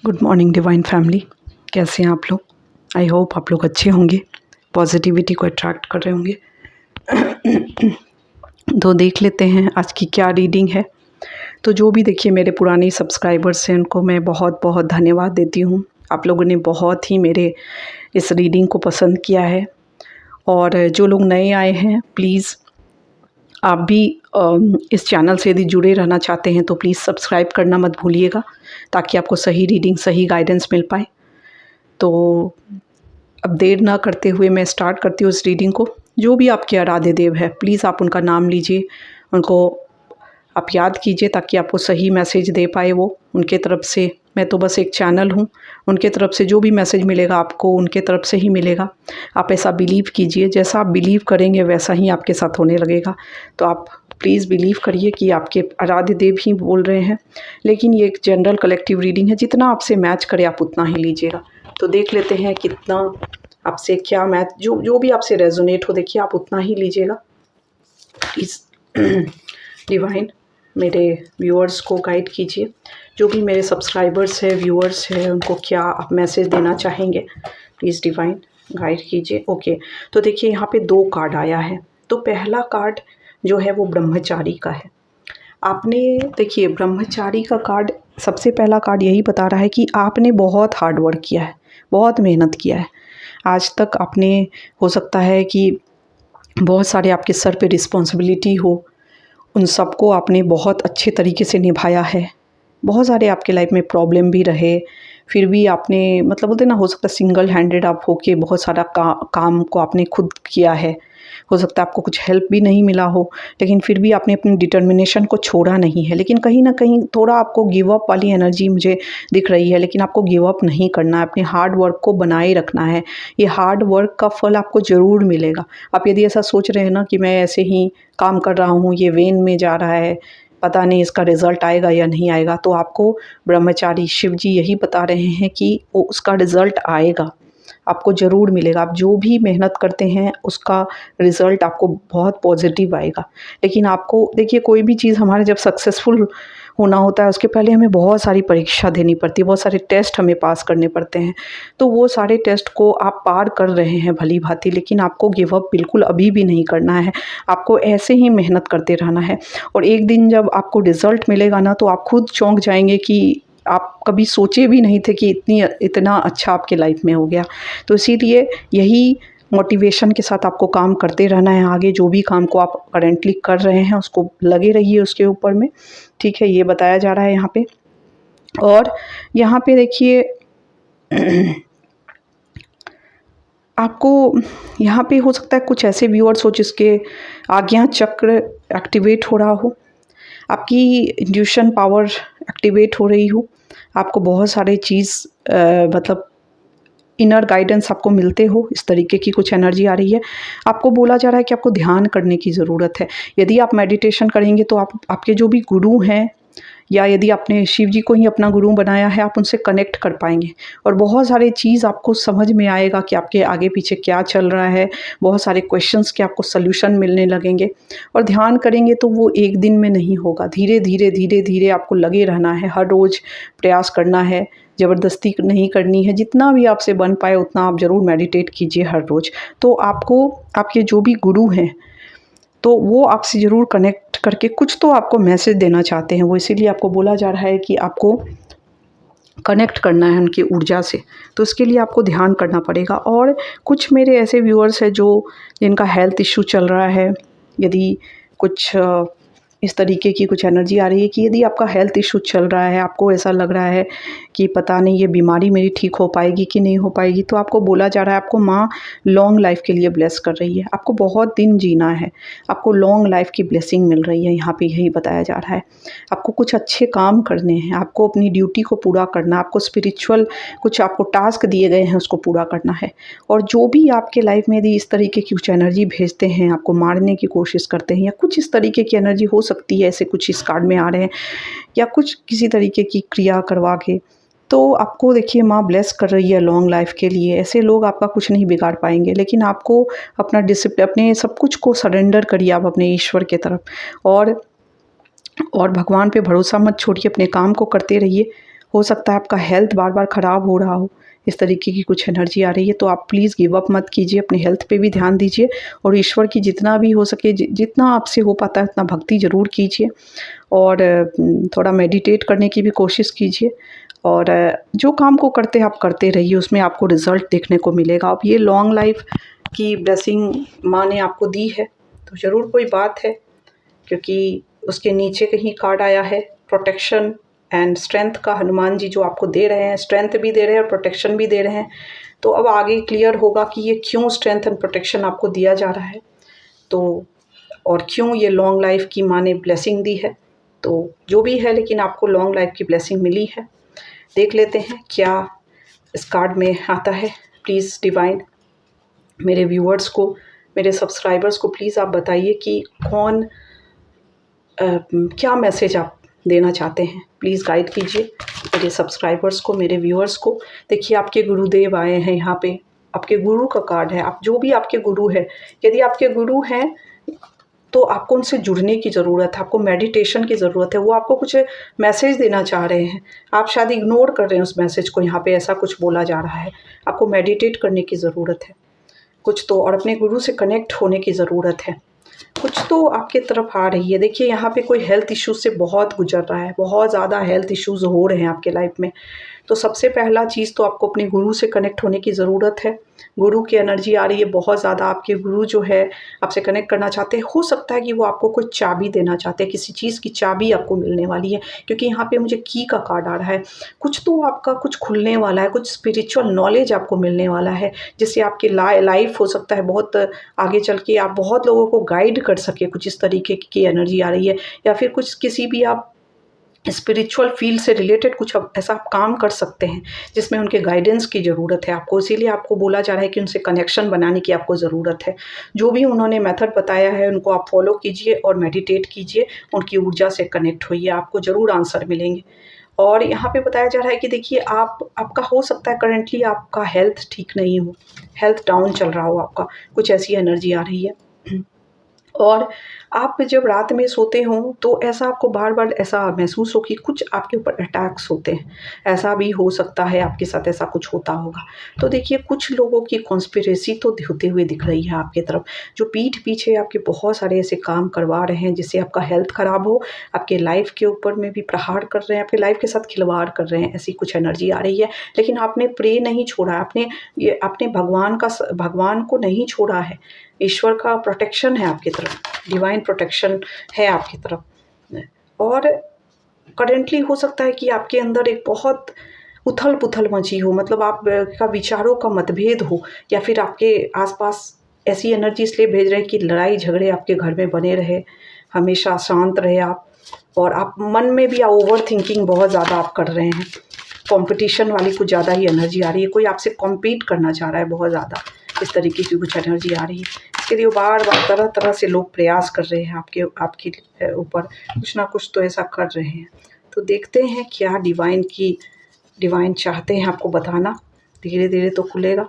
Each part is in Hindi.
Good morning divine family. कैसे हैं आप लोग? आई होप आप लोग अच्छे होंगे, पॉजिटिविटी को अट्रैक्ट कर रहे होंगे। तो देख लेते हैं आज की क्या रीडिंग है। तो जो भी देखिए मेरे पुराने सब्सक्राइबर्स हैं उनको मैं बहुत बहुत धन्यवाद देती हूँ। आप लोगों ने बहुत ही मेरे इस रीडिंग को पसंद किया है। और जो लोग नए आए हैं प्लीज़ आप भी इस चैनल से यदि जुड़े रहना चाहते हैं तो प्लीज़ सब्सक्राइब करना मत भूलिएगा, ताकि आपको सही रीडिंग सही गाइडेंस मिल पाए। तो अब देर ना करते हुए मैं स्टार्ट करती हूँ इस रीडिंग को। जो भी आपके आराध्य देव है प्लीज़ आप उनका नाम लीजिए, उनको आप याद कीजिए, ताकि आपको सही मैसेज दे पाए वो। उनके तरफ से मैं तो बस एक चैनल हूँ, उनके तरफ से जो भी मैसेज मिलेगा आपको उनके तरफ से ही मिलेगा। आप ऐसा बिलीव कीजिए, जैसा आप बिलीव करेंगे वैसा ही आपके साथ होने लगेगा। तो आप प्लीज़ बिलीव करिए कि आपके आराध्य देव ही बोल रहे हैं। लेकिन ये एक जनरल कलेक्टिव रीडिंग है, जितना आपसे मैच करे आप उतना ही लीजिएगा। तो देख लेते हैं कितना आपसे क्या मैच, जो भी आपसे रेजोनेट हो देखिए आप उतना ही लीजिएगा प्लीज़। डिवाइन मेरे व्यूअर्स को गाइड कीजिए, जो भी मेरे सब्सक्राइबर्स है व्यूअर्स है उनको क्या आप मैसेज देना चाहेंगे प्लीज़ डिवाइन गाइड कीजिए। ओके, तो देखिए यहाँ पे 2 कार्ड आया है। तो पहला कार्ड जो है वो ब्रह्मचारी का है। आपने देखिए ब्रह्मचारी का कार्ड, सबसे पहला कार्ड यही बता रहा है कि आपने बहुत हार्ड वर्क किया है, बहुत मेहनत किया है। आज तक आपने, हो सकता है कि बहुत सारे आपके सर पे रिस्पॉन्सिबिलिटी हो, उन सबको आपने बहुत अच्छे तरीके से निभाया है। बहुत सारे आपके लाइफ में प्रॉब्लम भी रहे, फिर भी आपने मतलब बोलते ना, हो सकता है सिंगल हैंडेड आप होके बहुत सारा काम को आपने खुद किया है। हो सकता है आपको कुछ हेल्प भी नहीं मिला हो, लेकिन फिर भी आपने अपनी डिटर्मिनेशन को छोड़ा नहीं है। लेकिन कहीं ना कहीं थोड़ा आपको गिव अप वाली एनर्जी मुझे दिख रही है, लेकिन आपको गिव अप नहीं करना है, अपने हार्ड वर्क को बनाए रखना है। ये हार्ड वर्क का फल आपको ज़रूर मिलेगा। आप यदि ऐसा सोच रहे हैं ना कि मैं ऐसे ही काम कर रहा हूँ, ये वेन में जा रहा है, पता नहीं इसका रिज़ल्ट आएगा या नहीं आएगा, तो आपको ब्रह्मचारी शिव जी यही बता रहे हैं कि वो उसका रिज़ल्ट आएगा, आपको ज़रूर मिलेगा। आप जो भी मेहनत करते हैं उसका रिज़ल्ट आपको बहुत पॉजिटिव आएगा। लेकिन आपको देखिए, कोई भी चीज़ हमारे जब सक्सेसफुल होना होता है उसके पहले हमें बहुत सारी परीक्षा देनी पड़ती है, बहुत सारे टेस्ट हमें पास करने पड़ते हैं। तो वो सारे टेस्ट को आप पार कर रहे हैं भली भांति, लेकिन आपको गिव अप बिल्कुल अभी भी नहीं करना है। आपको ऐसे ही मेहनत करते रहना है। और एक दिन जब आपको रिज़ल्ट मिलेगा ना, तो आप खुद चौंक जाएंगे कि आप कभी सोचे भी नहीं थे कि इतना अच्छा आपके लाइफ में हो गया। तो इसीलिए यही मोटिवेशन के साथ आपको काम करते रहना है। आगे जो भी काम को आप करेंटली कर रहे हैं उसको लगे रहिए उसके ऊपर में, ठीक है, ये बताया जा रहा है यहाँ पे। और यहाँ पे देखिए आपको यहाँ पे हो सकता है कुछ ऐसे व्यूअर्स हो जिसके आज्ञा चक्र एक्टिवेट हो रहा हो, आपकी इंट्यूशन पावर एक्टिवेट हो रही हो, आपको बहुत सारे चीज़ मतलब इनर गाइडेंस आपको मिलते हो, इस तरीके की कुछ एनर्जी आ रही है। आपको बोला जा रहा है कि आपको ध्यान करने की ज़रूरत है। यदि आप मेडिटेशन करेंगे तो आपके जो भी गुरु हैं, या यदि आपने शिव जी को ही अपना गुरु बनाया है, आप उनसे कनेक्ट कर पाएंगे। और बहुत सारे चीज़ आपको समझ में आएगा कि आपके आगे पीछे क्या चल रहा है। बहुत सारे क्वेश्चंस के आपको सल्यूशन मिलने लगेंगे। और ध्यान करेंगे तो वो एक दिन में नहीं होगा, धीरे धीरे धीरे धीरे आपको लगे रहना है, हर रोज़ प्रयास करना है, ज़बरदस्ती नहीं करनी है। जितना भी आपसे बन पाए उतना आप ज़रूर मेडिटेट कीजिए हर रोज़। तो आपको आपके जो भी गुरु हैं तो वो आपसे ज़रूर कनेक्ट करके कुछ तो आपको मैसेज देना चाहते हैं। वो इसीलिए आपको बोला जा रहा है कि आपको कनेक्ट करना है उनकी ऊर्जा से। तो इसके लिए आपको ध्यान करना पड़ेगा। और कुछ मेरे ऐसे व्यूअर्स हैं जिनका हेल्थ इश्यू चल रहा है, यदि कुछ इस तरीके की कुछ एनर्जी आ रही है कि यदि आपका हेल्थ इशू चल रहा है, आपको ऐसा लग रहा है कि पता नहीं ये बीमारी मेरी ठीक हो पाएगी कि नहीं हो पाएगी, तो आपको बोला जा रहा है, आपको माँ लॉन्ग लाइफ के लिए ब्लेस कर रही है। आपको बहुत दिन जीना है, आपको लॉन्ग लाइफ की ब्लेसिंग मिल रही है। यहाँ पे यही बताया जा रहा है। आपको कुछ अच्छे काम करने हैं, आपको अपनी ड्यूटी को पूरा करना, आपको स्पिरिचुअल कुछ आपको टास्क दिए गए हैं उसको पूरा करना है। और जो भी आपके लाइफ में यदि इस तरीके की कुछ एनर्जी भेजते हैं, आपको मारने की कोशिश करते हैं, या कुछ इस तरीके की एनर्जी हो सकती है, ऐसे कुछ इस कार्ड में आ रहे हैं, या कुछ किसी तरीके की क्रिया करवा के, तो आपको देखिए माँ ब्लेस कर रही है लॉन्ग लाइफ के लिए। ऐसे लोग आपका कुछ नहीं बिगाड़ पाएंगे। लेकिन आपको अपना डिसिप्लिन, अपने सब कुछ को सरेंडर करिए आप अपने ईश्वर के तरफ। और भगवान पे भरोसा मत छोड़िए, अपने काम को करते रहिए। हो सकता है आपका हेल्थ बार बार ख़राब हो रहा हो, इस तरीके की कुछ एनर्जी आ रही है। तो आप प्लीज़ गिव अप मत कीजिए, अपने हेल्थ पे भी ध्यान दीजिए और ईश्वर की जितना भी हो सके जितना आपसे हो पाता है उतना भक्ति ज़रूर कीजिए और थोड़ा मेडिटेट करने की भी कोशिश कीजिए और जो काम को करते हैं आप करते रहिए, उसमें आपको रिज़ल्ट देखने को मिलेगा। अब ये लॉन्ग लाइफ की ब्लेसिंग माँ ने आपको दी है तो ज़रूर कोई बात है, क्योंकि उसके नीचे कहीं कार्ड आया है प्रोटेक्शन एंड स्ट्रेंथ का। हनुमान जी जो आपको दे रहे हैं, स्ट्रेंथ भी दे रहे हैं और प्रोटेक्शन भी दे रहे हैं। तो अब आगे क्लियर होगा कि ये क्यों स्ट्रेंथ एंड प्रोटेक्शन आपको दिया जा रहा है, तो और क्यों ये लॉन्ग लाइफ की माँ ने ब्लेसिंग दी है। तो जो भी है, लेकिन आपको लॉन्ग लाइफ की ब्लेसिंग मिली है। देख लेते हैं क्या इस कार्ड में आता है। प्लीज़ डिवाइन मेरे व्यूअर्स को, मेरे सब्सक्राइबर्स को प्लीज़ आप बताइए कि कौन क्या मैसेज आप देना चाहते हैं। प्लीज़ गाइड कीजिए मेरे सब्सक्राइबर्स को, मेरे व्यूअर्स को। देखिए आपके गुरुदेव आए हैं यहाँ पे, आपके गुरु का कार्ड है। आप जो भी आपके गुरु है, यदि आपके गुरु हैं तो आपको उनसे जुड़ने की ज़रूरत है, आपको मेडिटेशन की ज़रूरत है। वो आपको कुछ मैसेज देना चाह रहे हैं, आप शायद इग्नोर कर रहे हैं उस मैसेज को। यहाँ पे ऐसा कुछ बोला जा रहा है, आपको मेडिटेट करने की ज़रूरत है कुछ तो, और अपने गुरु से कनेक्ट होने की ज़रूरत है। कुछ तो आपके तरफ आ रही है। देखिए यहाँ पे कोई हेल्थ इश्यूज़ से बहुत गुजर रहा है, बहुत ज़्यादा हेल्थ इश्यूज़ हो रहे हैं आपके लाइफ में। तो सबसे पहला चीज़ तो आपको अपने गुरु से कनेक्ट होने की ज़रूरत है। गुरु की एनर्जी आ रही है बहुत ज़्यादा। आपके गुरु जो है आपसे कनेक्ट करना चाहते हैं। हो सकता है कि वो आपको कोई चाबी देना चाहते हैं, किसी चीज़ की चाबी आपको मिलने वाली है, क्योंकि यहाँ पे मुझे की का कार्ड आ रहा है। कुछ तो आपका कुछ खुलने वाला है, कुछ स्पिरिचुअल नॉलेज आपको मिलने वाला है, जिससे आपकी लाइफ हो सकता है बहुत आगे चल के आप बहुत लोगों को गाइड कर सके। कुछ इस तरीके की एनर्जी आ रही है, या फिर कुछ किसी भी आप स्पिरिचुअल फील्ड से रिलेटेड कुछ ऐसा आप काम कर सकते हैं जिसमें उनके गाइडेंस की ज़रूरत है आपको। इसीलिए आपको बोला जा रहा है कि उनसे कनेक्शन बनाने की आपको ज़रूरत है। जो भी उन्होंने मेथड बताया है उनको आप फॉलो कीजिए और मेडिटेट कीजिए, उनकी ऊर्जा से कनेक्ट होइए, आपको ज़रूर आंसर मिलेंगे। और यहाँ पे बताया जा रहा है कि देखिए आपका हो सकता है करेंटली आपका हेल्थ ठीक नहीं हो, हेल्थ डाउन चल रहा हो आपका, कुछ ऐसी एनर्जी आ रही है। और आप जब रात में सोते हो तो ऐसा आपको बार बार ऐसा महसूस हो कि कुछ आपके ऊपर अटैक्स होते हैं। ऐसा भी हो सकता है आपके साथ ऐसा कुछ होता होगा। तो देखिए कुछ लोगों की कॉन्स्पिरेसी तो होते हुए दिख रही है आपकी तरफ, जो पीठ पीछे आपके बहुत सारे ऐसे काम करवा रहे हैं जिससे आपका हेल्थ ख़राब हो, आपके लाइफ के ऊपर में भी प्रहार कर रहे हैं, आपकी लाइफ के साथ खिलवाड़ कर रहे हैं। ऐसी कुछ एनर्जी आ रही है। लेकिन आपने प्रे नहीं छोड़ा, आपने भगवान को नहीं छोड़ा है। ईश्वर का प्रोटेक्शन है आपकी तरफ, डिवाइन प्रोटेक्शन है आपकी तरफ। और करेंटली हो सकता है कि आपके अंदर एक बहुत उथल-पुथल मची हो, मतलब आप का विचारों का मतभेद हो, या फिर आपके आसपास ऐसी एनर्जी इसलिए भेज रहे हैं कि लड़ाई झगड़े आपके घर में बने रहे, हमेशा शांत रहे आप, और आप मन में भी ओवर थिंकिंग बहुत ज़्यादा आप कर रहे हैं। कॉम्पिटिशन वाली कुछ ज़्यादा ही एनर्जी आ रही है, कोई आपसे कॉम्पीट करना चाह रहा है बहुत ज़्यादा, इस तरीके की कुछ एनर्जी आ रही है। इसके लिए बार-बार तरह-तरह से लोग प्रयास कर रहे हैं आपके ऊपर, कुछ ना कुछ तो ऐसा कर रहे हैं। तो देखते हैं क्या डिवाइन चाहते हैं आपको बताना। धीरे-धीरे तो खुलेगा।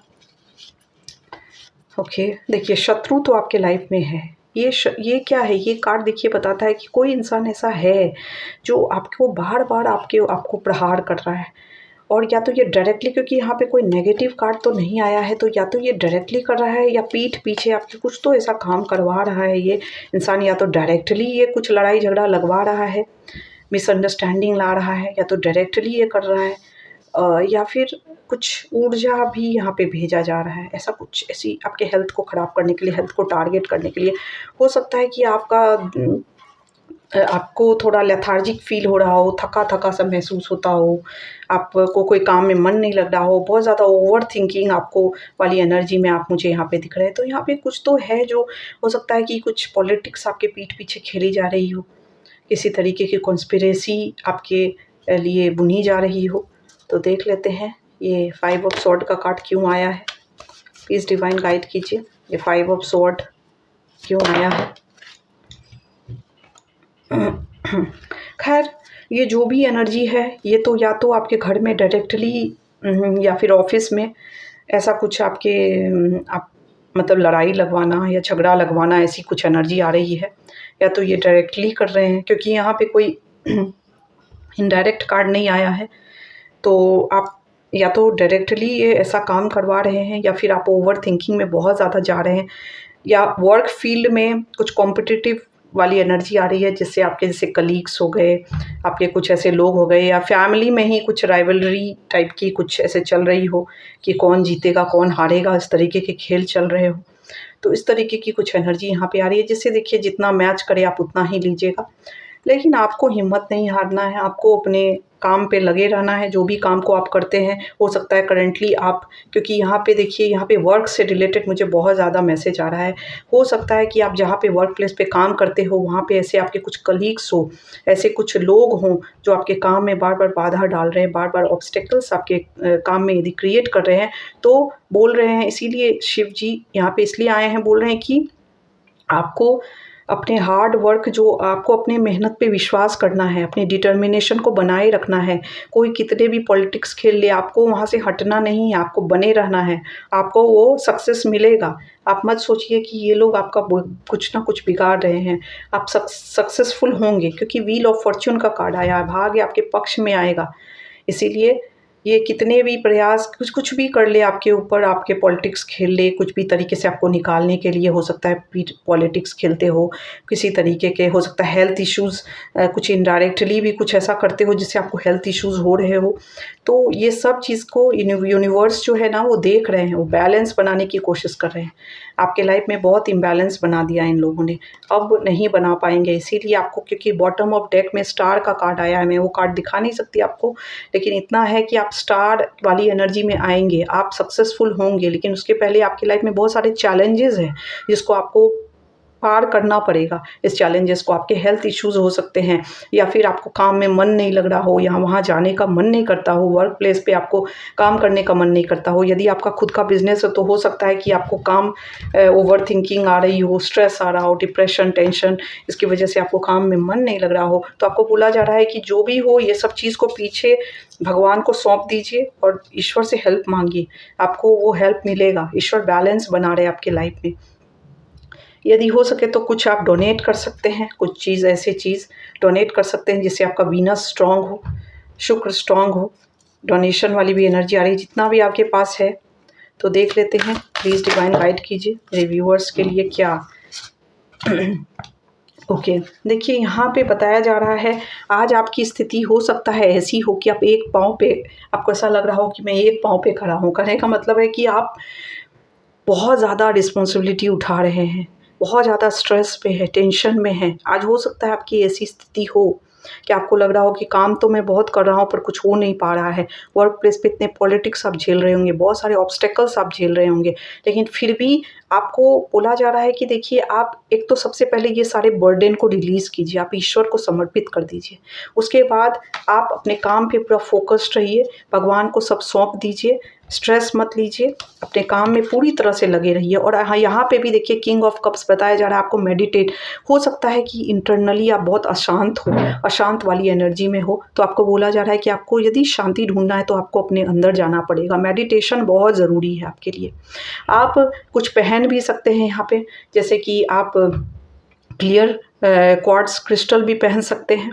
ओके, देखिए शत्रु तो आपके लाइफ में है। ये क्या है? ये कार्ड देखिए बताता है कि कोई इंसान ऐसा है जो आपको बार-बार आपको प्रहार कर रहा है। और या तो ये डायरेक्टली, क्योंकि यहाँ पे कोई नेगेटिव कार्ड तो नहीं आया है, तो या तो ये डायरेक्टली कर रहा है या पीठ पीछे आपके कुछ तो ऐसा काम करवा रहा है ये इंसान। या तो डायरेक्टली ये कुछ लड़ाई झगड़ा लगवा रहा है, मिसअंडरस्टैंडिंग ला रहा है, या तो डायरेक्टली ये कर रहा है, या फिर कुछ ऊर्जा भी यहाँ पे भेजा जा रहा है। ऐसा कुछ ऐसी आपके हेल्थ को ख़राब करने के लिए, हेल्थ को टारगेट करने के लिए। हो सकता है कि आपको थोड़ा लेथार्जिक फ़ील हो रहा हो, थका-थका सा महसूस होता हो, आपको कोई काम में मन नहीं लग रहा हो, बहुत ज़्यादा ओवर थिंकिंग आपको वाली एनर्जी में आप मुझे यहाँ पे दिख रहे हैं। तो यहाँ पे कुछ तो है जो हो सकता है कि कुछ पॉलिटिक्स आपके पीठ पीछे खेली जा रही हो, किसी तरीके की कॉन्स्पिरेसी आपके लिए बुनी जा रही हो। तो देख लेते हैं ये 5 ऑफ सॉर्ड का कार्ड क्यों आया है। प्लीज़ डिवाइन गाइड कीजिए, ये 5 ऑफ सॉर्ड क्यों आया है। खैर ये जो भी एनर्जी है, ये तो या तो आपके घर में डायरेक्टली या फिर ऑफिस में ऐसा कुछ आप मतलब लड़ाई लगवाना या झगड़ा लगवाना, ऐसी कुछ एनर्जी आ रही है। या तो ये डायरेक्टली कर रहे हैं, क्योंकि यहाँ पे कोई इनडायरेक्ट कार्ड नहीं आया है। तो आप या तो डायरेक्टली ये ऐसा काम करवा रहे हैं या फिर आप ओवर थिंकिंग में बहुत ज़्यादा जा रहे हैं, या वर्क फील्ड में कुछ कॉम्पिटिटिव वाली एनर्जी आ रही है, जिससे आपके जैसे कलीग्स हो गए, आपके कुछ ऐसे लोग हो गए, या फैमिली में ही कुछ राइवलरी टाइप की कुछ ऐसे चल रही हो कि कौन जीतेगा कौन हारेगा, इस तरीके के खेल चल रहे हो। तो इस तरीके की कुछ एनर्जी यहाँ पे आ रही है, जिससे देखिए जितना मैच करे आप उतना ही लीजिएगा। लेकिन आपको हिम्मत नहीं हारना है, आपको अपने काम पे लगे रहना है, जो भी काम को आप करते हैं। हो सकता है करंटली आप, क्योंकि यहाँ पे देखिए यहाँ पे वर्क से रिलेटेड मुझे बहुत ज़्यादा मैसेज आ रहा है। हो सकता है कि आप जहाँ पे वर्क प्लेस पे काम करते हो वहाँ पे ऐसे आपके कुछ कलीग्स हो, ऐसे कुछ लोग हों जो आपके काम में बार-बार बाधा डाल रहे हैं, बार-बार ऑब्स्टेकल्स आपके काम में यदि क्रिएट कर रहे हैं, तो बोल रहे हैं, इसीलिए शिव जी यहाँ पे इसलिए आए हैं, बोल रहे हैं कि आपको अपने हार्ड वर्क, जो आपको अपने मेहनत पे विश्वास करना है, अपनी डिटर्मिनेशन को बनाए रखना है। कोई कितने भी पॉलिटिक्स खेल ले, आपको वहाँ से हटना नहीं है, आपको बने रहना है, आपको वो सक्सेस मिलेगा। आप मत सोचिए कि ये लोग आपका कुछ ना कुछ बिगाड़ रहे हैं, आप सक्सेसफुल होंगे, क्योंकि व्हील ऑफ फॉर्च्यून का कार्ड आया है, भाग्य आपके पक्ष में आएगा। इसीलिए ये कितने भी प्रयास कुछ भी कर ले आपके ऊपर, आपके पॉलिटिक्स खेल ले, कुछ भी तरीके से आपको निकालने के लिए, हो सकता है पॉलिटिक्स खेलते हो, किसी तरीके के, हो सकता है हेल्थ इश्यूज़, कुछ इनडायरेक्टली भी कुछ ऐसा करते हो जिससे आपको हेल्थ इश्यूज़ हो रहे हो। तो ये सब चीज़ को यूनिवर्स जो है ना वो देख रहे हैं, वो बैलेंस बनाने की कोशिश कर रहे हैं। आपके लाइफ में बहुत इम्बैलेंस बना दिया इन लोगों ने, अब नहीं बना पाएंगे। इसीलिए आपको, क्योंकि बॉटम ऑफ डेक में स्टार का कार्ड आया है, मैं वो कार्ड दिखा नहीं सकती आपको, लेकिन इतना है कि आप स्टार वाली एनर्जी में आएंगे, आप सक्सेसफुल होंगे। लेकिन उसके पहले आपकी लाइफ में बहुत सारे चैलेंजेस हैं जिसको आपको पार करना पड़ेगा। इस चैलेंजेस को, आपके हेल्थ इश्यूज़ हो सकते हैं, या फिर आपको काम में मन नहीं लग रहा हो, यहाँ वहाँ जाने का मन नहीं करता हो, वर्क प्लेस पे आपको काम करने का मन नहीं करता हो। यदि आपका खुद का बिजनेस है तो हो सकता है कि आपको काम ओवर थिंकिंग आ रही हो, स्ट्रेस आ रहा हो, डिप्रेशन, टेंशन, इसकी वजह से आपको काम में मन नहीं लग रहा हो। तो आपको बोला जा रहा है कि जो भी हो, ये सब चीज़ को पीछे भगवान को सौंप दीजिए और ईश्वर से हेल्प मांगिए, आपको वो हेल्प मिलेगा। ईश्वर बैलेंस बना रहे आपके लाइफ में। यदि हो सके तो कुछ आप डोनेट कर सकते हैं, कुछ चीज़, ऐसी चीज़ डोनेट कर सकते हैं जिससे आपका वीनस स्ट्रांग हो, शुक्र स्ट्रांग हो। डोनेशन वाली भी एनर्जी आ रही है, जितना भी आपके पास है। तो देख लेते हैं, प्लीज़ डिवाइन गाइड कीजिए मेरे व्यूअर्स के लिए क्या। ओके, देखिए यहाँ पे बताया जा रहा है, आज आपकी स्थिति हो सकता है ऐसी हो कि आप एक पाँव पे, आपको ऐसा लग रहा हो कि मैं एक पाँव पे खड़ा हूँ। कहने का मतलब है कि आप बहुत ज़्यादा रिस्पॉन्सिबिलिटी उठा रहे हैं, बहुत ज़्यादा स्ट्रेस पे है, टेंशन में है। आज हो सकता है आपकी ऐसी स्थिति हो कि आपको लग रहा हो कि काम तो मैं बहुत कर रहा हूँ पर कुछ हो नहीं पा रहा है। वर्क प्लेस पे इतने पॉलिटिक्स आप झेल रहे होंगे, बहुत सारे ऑब्स्टेकल्स आप झेल रहे होंगे, लेकिन फिर भी आपको बोला जा रहा है कि देखिए, आप एक तो सबसे पहले ये सारे बर्डन को रिलीज़ कीजिए, आप ईश्वर को समर्पित कर दीजिए। उसके बाद आप अपने काम पे पूरा फोकस्ड रहिए, भगवान को सब सौंप दीजिए, स्ट्रेस मत लीजिए, अपने काम में पूरी तरह से लगे रहिए। और हाँ, यहाँ पे भी देखिए किंग ऑफ कप्स बताया जा रहा है, आपको मेडिटेट। हो सकता है कि इंटरनली आप बहुत अशांत हो, अशांत वाली एनर्जी में हो, तो आपको बोला जा रहा है कि आपको यदि शांति ढूंढना है तो आपको अपने अंदर जाना पड़ेगा। मेडिटेशन बहुत ज़रूरी है आपके लिए। आप कुछ पहन भी सकते हैं यहाँ पे, जैसे कि आप क्लियर क्वार्ट्ज क्रिस्टल भी पहन सकते हैं,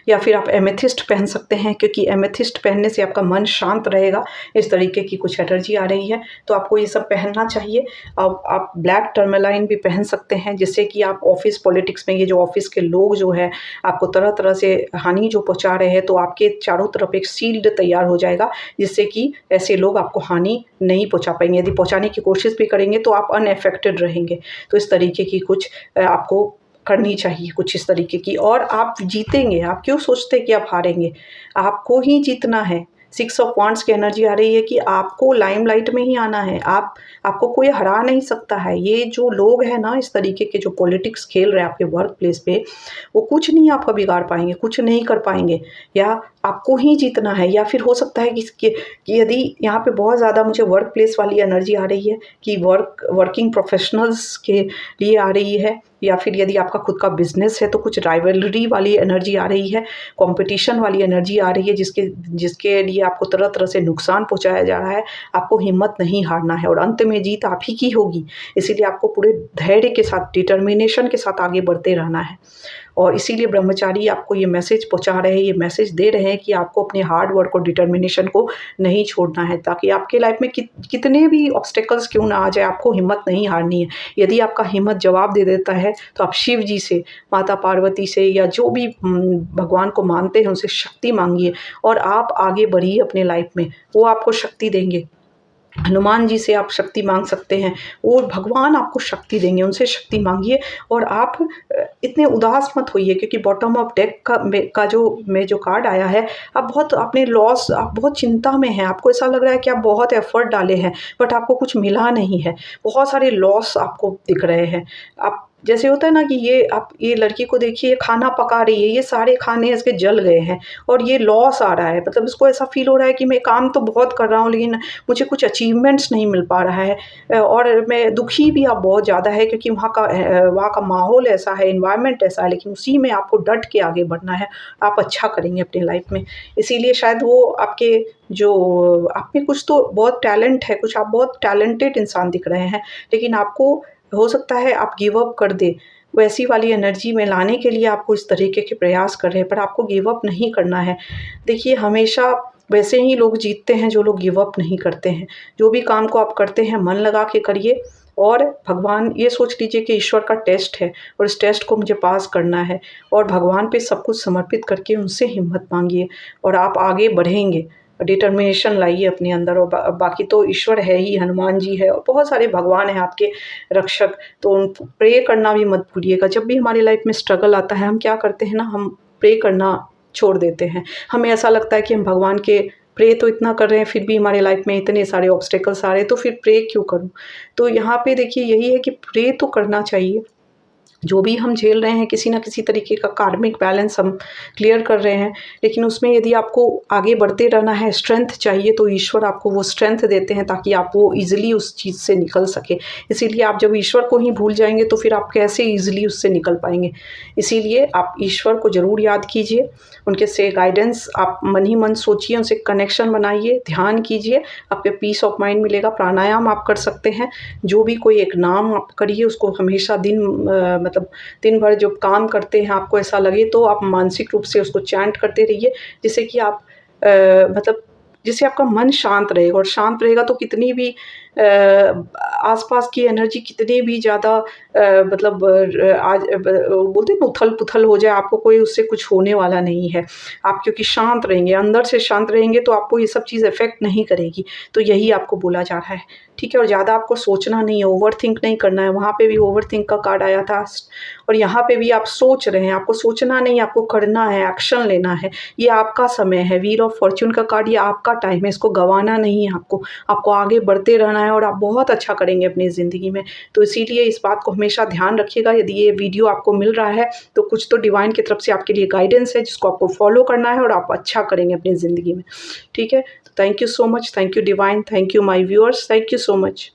या फिर आप एमेथिस्ट पहन सकते हैं, क्योंकि एमेथिस्ट पहनने से आपका मन शांत रहेगा। इस तरीके की कुछ एनर्जी आ रही है, तो आपको ये सब पहनना चाहिए। अब आप ब्लैक टर्मलाइन भी पहन सकते हैं, जिससे कि आप ऑफिस पॉलिटिक्स में, ये जो ऑफिस के लोग जो है आपको तरह तरह से हानि जो पहुँचा रहे हैं, तो आपके चारों तरफ एक शील्ड तैयार हो जाएगा, जिससे कि ऐसे लोग आपको हानि नहीं पहुँचा पाएंगे। यदि पहुँचाने की कोशिश भी करेंगे तो आप अनएफेक्टेड रहेंगे। तो इस तरीके की कुछ आपको करनी चाहिए, कुछ इस तरीके की, और आप जीतेंगे। आप क्यों सोचते कि आप हारेंगे? आपको ही जीतना है। 6 ऑफ वांड्स की एनर्जी आ रही है कि आपको लाइमलाइट में ही आना है। आपको कोई हरा नहीं सकता है। ये जो लोग हैं ना, इस तरीके के जो पॉलिटिक्स खेल रहे हैं आपके वर्क प्लेस पे, वो कुछ नहीं आपका बिगाड़ पाएंगे, कुछ नहीं कर पाएंगे, या आपको ही जीतना है। या फिर हो सकता है कि यदि यहाँ पे बहुत ज़्यादा मुझे वर्क प्लेस वाली एनर्जी आ रही है कि वर्किंग प्रोफेशनल्स के लिए आ रही है, या फिर यदि आपका खुद का बिजनेस है तो कुछ राइवलरी वाली एनर्जी आ रही है, कंपटीशन वाली एनर्जी आ रही है, जिसके लिए आपको तरह तरह से नुकसान पहुंचाया जा रहा है। आपको हिम्मत नहीं हारना है और अंत में जीत आप ही की होगी। इसीलिए आपको पूरे धैर्य के साथ, डिटर्मिनेशन के साथ आगे बढ़ते रहना है। और इसीलिए ब्रह्मचारी आपको ये मैसेज पहुँचा रहे हैं, ये मैसेज दे रहे हैं कि आपको अपने हार्ड वर्क और डिटर्मिनेशन को नहीं छोड़ना है, ताकि आपके लाइफ में कितने भी ऑब्स्टेकल्स क्यों ना आ जाए, आपको हिम्मत नहीं हारनी है। यदि आपका हिम्मत जवाब दे देता है तो आप शिव जी से, माता पार्वती से, या जो भी भगवान को मानते हैं उनसे शक्ति मांगिए और आप आगे बढ़िए अपने लाइफ में, वो आपको शक्ति देंगे। हनुमान जी से आप शक्ति मांग सकते हैं, वो भगवान आपको शक्ति देंगे, उनसे शक्ति मांगिए। और आप इतने उदास मत होइए, क्योंकि बॉटम ऑफ डेक का जो कार्ड आया है, आप बहुत अपने लॉस, आप बहुत चिंता में हैं, आपको ऐसा लग रहा है कि आप बहुत एफर्ट डाले हैं बट आपको कुछ मिला नहीं है, बहुत सारे लॉस आपको दिख रहे हैं। आप जैसे होता है ना कि ये लड़की को देखिए, ये खाना पका रही है, ये सारे खाने इसके जल गए हैं और ये लॉस आ रहा है, मतलब इसको ऐसा फील हो रहा है कि मैं काम तो बहुत कर रहा हूँ लेकिन मुझे कुछ अचीवमेंट्स नहीं मिल पा रहा है, और मैं दुखी भी आप बहुत ज़्यादा है, क्योंकि वहाँ का माहौल ऐसा है, एनवायरनमेंट ऐसा है, लेकिन उसी में आपको डट के आगे बढ़ना है, आप अच्छा करेंगे अपनी लाइफ में। इसीलिए शायद वो आपके जो आप में कुछ तो बहुत टैलेंट है, कुछ आप बहुत टैलेंटेड इंसान दिख रहे हैं, लेकिन आपको हो सकता है आप गिव अप कर दें। वैसी वाली एनर्जी में लाने के लिए आपको इस तरीके के प्रयास कर रहे हैं, पर आपको गिव अप नहीं करना है। देखिए, हमेशा वैसे ही लोग जीतते हैं जो लोग गिव अप नहीं करते हैं। जो भी काम को आप करते हैं मन लगा के करिए, और भगवान ये सोच लीजिए कि ईश्वर का टेस्ट है और इस टेस्ट को मुझे पास करना है, और भगवान पे सब कुछ समर्पित करके उनसे हिम्मत मांगिए और आप आगे बढ़ेंगे। डिटर्मिनेशन लाइए अपने अंदर, और बाकी तो ईश्वर है ही, हनुमान जी है और बहुत सारे भगवान हैं आपके रक्षक। तो उन प्रे करना भी मत भूलिएगा। जब भी हमारी लाइफ में स्ट्रगल आता है, हम क्या करते हैं ना, हम प्रे करना छोड़ देते हैं। हमें ऐसा लगता है कि हम भगवान के प्रे तो इतना कर रहे हैं, फिर भी हमारे लाइफ में इतने सारे ऑब्स्टेकल्स आ रहे हैं, तो फिर प्रे क्यों करूँ? तो यहाँ पे देखिए, यही है कि प्रे तो करना चाहिए। जो भी हम झेल रहे हैं, किसी न किसी तरीके का कार्मिक बैलेंस हम क्लियर कर रहे हैं, लेकिन उसमें यदि आपको आगे बढ़ते रहना है, स्ट्रेंथ चाहिए, तो ईश्वर आपको वो स्ट्रेंथ देते हैं ताकि आप वो ईज़िली उस चीज़ से निकल सके। इसीलिए आप जब ईश्वर को ही भूल जाएँगे तो फिर आप कैसे ईज़िली उससे निकल पाएँगे। इसीलिए आप ईश्वर को ज़रूर याद कीजिए, उनके से गाइडेंस आप मन ही मन सोचिए, उनसे कनेक्शन बनाइए, ध्यान कीजिए, आपको पीस ऑफ माइंड मिलेगा। प्राणायाम आप कर सकते हैं, जो भी कोई एक नाम आप करिए, उसको हमेशा मतलब दिन भर जो काम करते हैं आपको ऐसा लगे तो आप मानसिक रूप से उसको चैंट करते रहिए, जिससे कि आप मतलब जिससे आपका मन शांत रहेगा, और शांत रहेगा तो कितनी भी आसपास की एनर्जी कितनी भी ज़्यादा मतलब आज बोलते हैं ना उथल-पुथल हो जाए, आपको कोई उससे कुछ होने वाला नहीं है। आप क्योंकि शांत रहेंगे, अंदर से शांत रहेंगे, तो आपको ये सब चीज़ इफ़ेक्ट नहीं करेगी। तो यही आपको बोला जा रहा है, ठीक है? और ज़्यादा आपको सोचना नहीं है, ओवरथिंक नहीं करना है। वहाँ पे भी ओवरथिंक का कार्ड आया था, और यहाँ पे भी आप सोच रहे हैं, आपको सोचना नहीं, आपको करना है, एक्शन लेना है। ये आपका समय है, व्हील ऑफ फॉर्च्यून का कार्ड, ये आपका टाइम है, इसको गँवाना नहीं है आपको। आपको आगे बढ़ते रहना है और आप बहुत अच्छा करेंगे अपनी ज़िंदगी में। तो इसीलिए इस बात को हमेशा ध्यान रखिएगा। यदि ये वीडियो आपको मिल रहा है तो कुछ तो डिवाइन की तरफ से आपके लिए गाइडेंस है, जिसको आपको फॉलो करना है और आप अच्छा करेंगे अपनी ज़िंदगी में। ठीक है? Thank you so much, thank you divine, thank you my viewers, thank you so much.